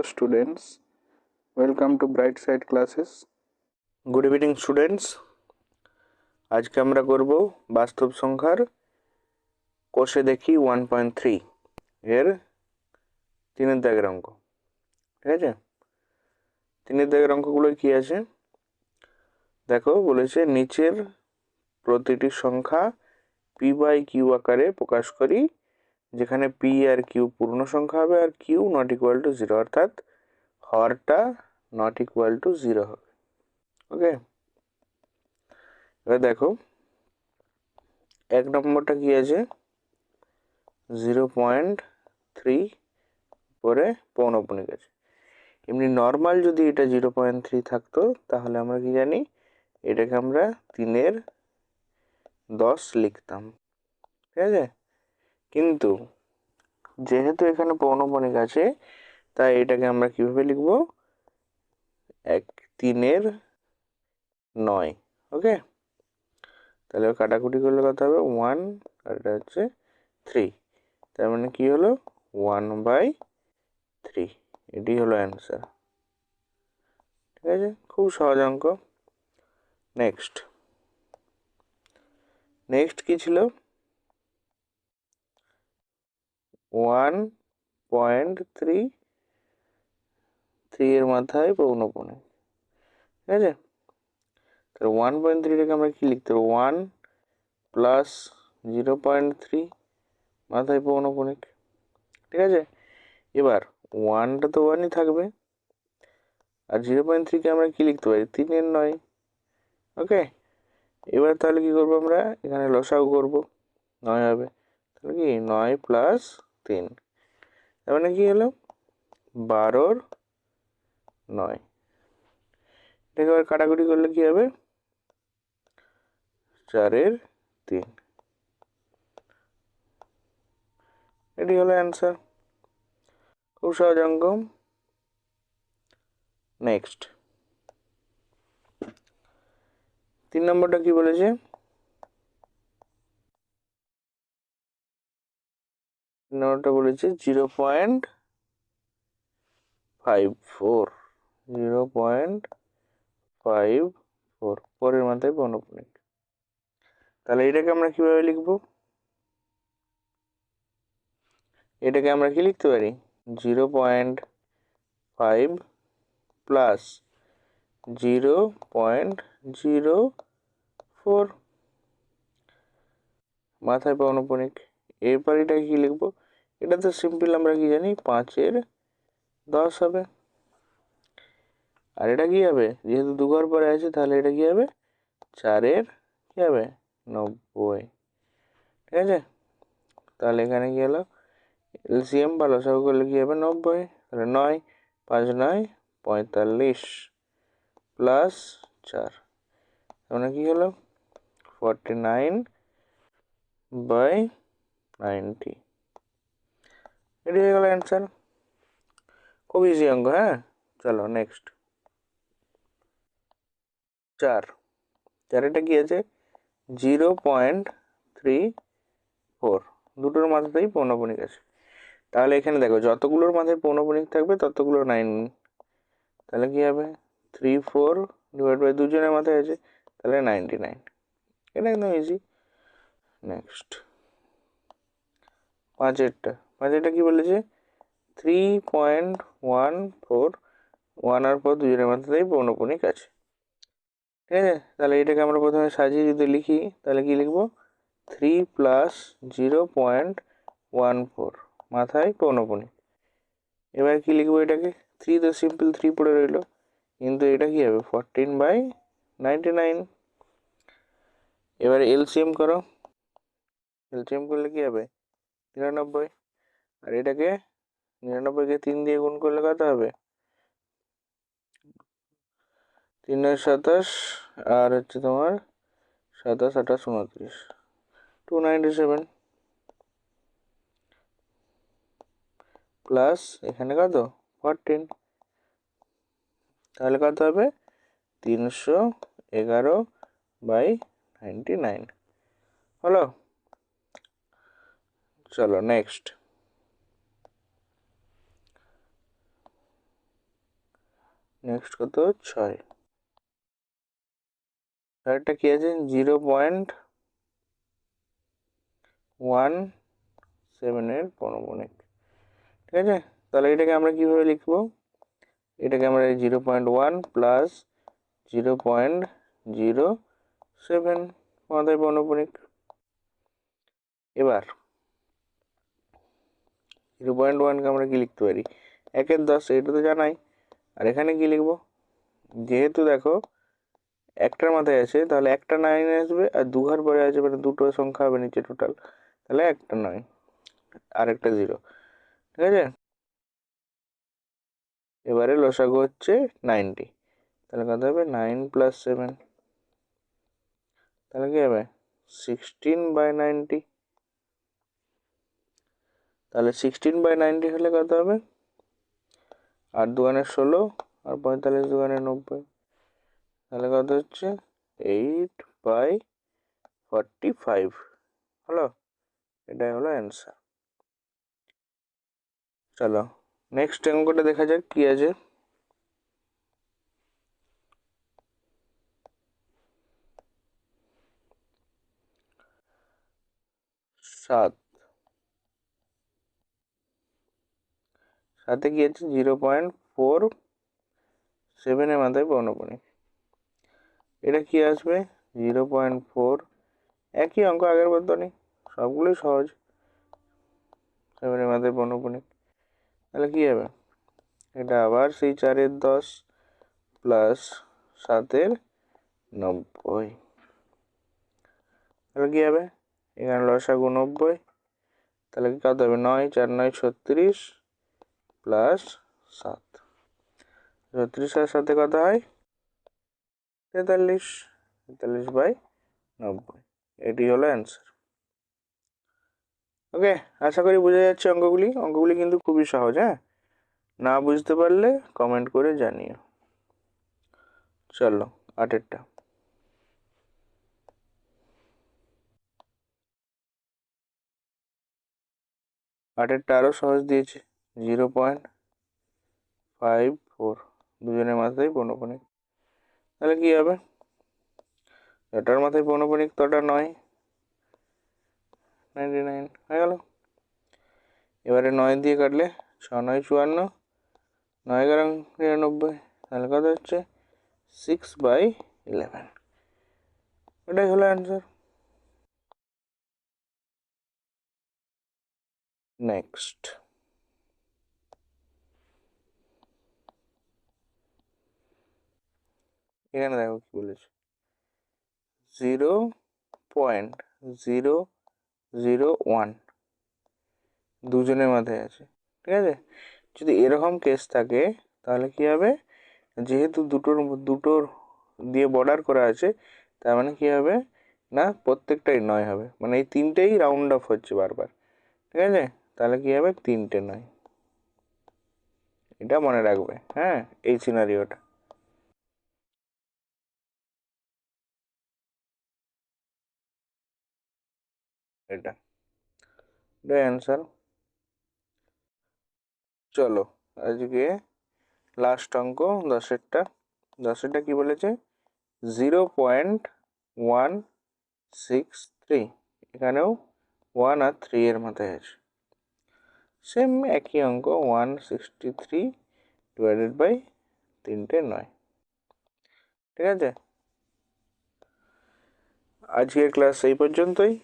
Hello students, welcome to Bright Side Classes. Good evening students. আজকে আমরা করব বাস্তব সংখ্যার কোষে দেখি 1.3 এর 3 দাগের অঙ্ক। ঠিক আছে, 3 দাগের অঙ্কগুলো কি আছে দেখো। বলেছে নিচের প্রতিটি সংখ্যা p/q আকারে প্রকাশ করি, যেখানে p আর q পূর্ণ সংখ্যা হবে আর q নট ইকুয়াল টু 0, অর্থাৎ হরটা নট ইকুয়াল টু 0 হবে। ওকে, এবার দেখো 1 নম্বরটা কি আছে 0.3 পরে পৌনঃপুনিক আছে। এমনি নর্মাল যদি এটা 0.3 থাকতো তাহলে আমরা কি জানি, এটাকে আমরা 3 × 10 লিখতাম। ঠিক আছে, কিন্তু যেহেতু এখানে পৌনঃপুনিক আছে তাই এটাকে আমরা কিভাবে লিখব, 3 × 9। ওকে, তাহলে কাটাকুটি করলে কত হবে 1 আর এটা হচ্ছে 3, তার মানে কি হলো 1/3। এটি হলো অ্যান্সার। ঠিক আছে, খুব সহজ অঙ্ক। নেক্সট কি ছিল 1.3 এর মাথায় পৌনঃপুনিক। ঠিক আছে, তাহলে 1.3টাকে আমরা কি লিখতে পারবো 1 + 0.3 মাথায় পৌনঃপুনিক। ঠিক আছে, এবার 1টা তো 1ই থাকবে আর 0.3কে আমরা কি লিখতে পারি 3 × 9। ওকে, এবার তাহলে কি করবো, আমরা এখানে লসাগু করব, 9 হবে। তাহলে কি 9 + 3, তার মানে কি হলো 12 × 9। এটাকে আবার কাটাকুটি করলে কি হবে 4 × 3। এটি হলো অ্যান্সার। খুব সহজ অঙ্ক। নেক্সট 3 নম্বরটা কি বলেছে, 3 নম্বরটা বলেছে 0.54 পরের মাথায় পৌনঃপুনিক। তাহলে এটাকে আমরা কিভাবে লিখবো, এটাকে আমরা কি লিখতে পারি 0.5 + 0.04 মাথায় পৌনঃপুনিক। এরপর এটা কি লিখবো, এটা তো সিম্পল, আমরা কি জানি 5 × 10 হবে। আর এটা কি হবে, যেহেতু 2 ঘর পরে আছে তাহলে এটা কি হবে 4 × কি হবে 90। ঠিক আছে, তাহলে এখানে কি হলো এলসিএম বা লসাগু করলে কি হবে 90। তাহলে 9 × 5 = 9, 45 + 4, মানে কি হলো 49/90। এটি হয়ে গেল অ্যান্সার। খুব ইজি অঙ্ক। হ্যাঁ, চলো নেক্সট 4। এটা কি আছে 0.34, দুটোর মাথাতেই পৌনঃপুনিক আছে। তাহলে এখানে দেখো যতগুলোর মাথায় পৌনঃপুনিক থাকবে ততগুলো 9, তাহলে কি হবে 34 / দুজনের মাথায় আছে তাহলে 99। এটা একদম ইজি। নেক্সট 5এরটা কি বলেছে 3.14, 1 আর 4 দুজনের মাথাতেই পৌনঃপুনিক আছে। ঠিক আছে, তাহলে এটাকে আমরা প্রথমে সাজিয়ে যদি লিখি তাহলে কি লিখবো 3 + 0.14 মাথায় পৌনঃপুনিক। এবার কি লিখবো, এটাকে 3 তো সিম্পল 3 পড়ে রইলো, কিন্তু এটা কি হবে 14/99। এবার এলসিএম করো, এলসিএম করলে কি হবে 99, আর এটাকে 99কে 3 দিয়ে গুণ করলে কত হবে 3 × 27 আর হচ্ছে তোমার 27 × 28 = 29, 297 প্লাস এখানে কত 14, তাহলে কত হবে 311/99 হলো। চলো নেক্সট নেক্সট কত 6, আরেকটা কি আছে 0.17 এর পৌনঃপুনিক। ঠিক আছে, তাহলে এটাকে আমরা কিভাবে লিখবো, এটাকে আমরা 0.1 প্লাস 0.07 আমাদের পৌনঃপুনিক। এবার 0.1কে আমরা কি লিখতে পারি, 1/10, এটা তো জানাই। আর এখানে কি লিখবো, যেহেতু দেখো একটার মাথায় আছে তাহলে একটা 9 আসবে, আর দুঘর পরে আছে মানে দুটো সংখ্যা হবে নিচে টোটাল, তাহলে একটা 9 আর একটা 0। ঠিক আছে, এবারে লসাগু হচ্ছে 90, তাহলে কত হবে 9 + 7, তাহলে কি হবে 16/90। তাহলে 16/90 হলে কত হবে, 8 দুগুণে 16 আর 45 দুগুণে 90, তাহলে কত হচ্ছে 8/45। হলো, এটাই হলো অ্যান্সার। চলো নেক্সট অঙ্কটা দেখা যাক কি আছে। 7, 7-এ কি আছে 0.47 এর মাথায় পৌনঃপুনিক। এটা কি আসবে 0.4, একই অঙ্ক আগের মতনই, সবগুলোই সহজ। 7 এর মাথায় পৌনঃপুনিক, তাহলে কি হবে, এটা আবার সেই 4-এর 10 প্লাস 7-এর 90, তাহলে কি হবে, এখানে লসাগু 90, তাহলে কি কত হবে 9, 4 9 36 প্লাস 7, 36 আর 7-এ কত হয় 43, 43/90, এটি হলো অ্যান্সার। ওকে, আশা করি বোঝা যাচ্ছে অঙ্কগুলি কিন্তু খুবই সহজ। হ্যাঁ, না বুঝতে পারলে কমেন্ট করে জানিও। চলো 8-এরটা, আরও সহজ দিয়েছে 0.54, দুজনের মাথায় পৌনঃপুনিক, তাহলে কি হবে, এটার মাথায় পৌনঃপুনিক তো ওটা 9, 99 হয়ে গেল। এবারে 9 দিয়ে কাটলে 6 9 54, 9 11 99, তাহলে কত হচ্ছে 6/11, এটাই হলো অ্যান্সার। নেক্সট, এখানে দেখো কি বলেছে 0.001 দুজনের মাথায় আছে। ঠিক আছে, যদি এরকম কেস থাকে তাহলে কি হবে, যেহেতু দুটোর দিয়ে বর্ডার করা আছে, তার মানে কি হবে না প্রত্যেকটাই 9 হবে, মানে এই তিনটেই রাউন্ড অফ হচ্ছে বারবার। ঠিক আছে, তাহলে কি হবে 3টে 9, এটা মনে রাখবে। হ্যাঁ, এই সিনারিওটা, এটা অ্যান্সার। চলো আজকে লাস্ট অঙ্ক 10-এরটা কি বলেছে 0.163, এখানেও 1 আর 3 এর মাথায় আছে, সেম একই অঙ্ক 163 ডিভাইডেড বাই 3টে 9। ঠিক আছে, আজকের ক্লাস এই পর্যন্তই।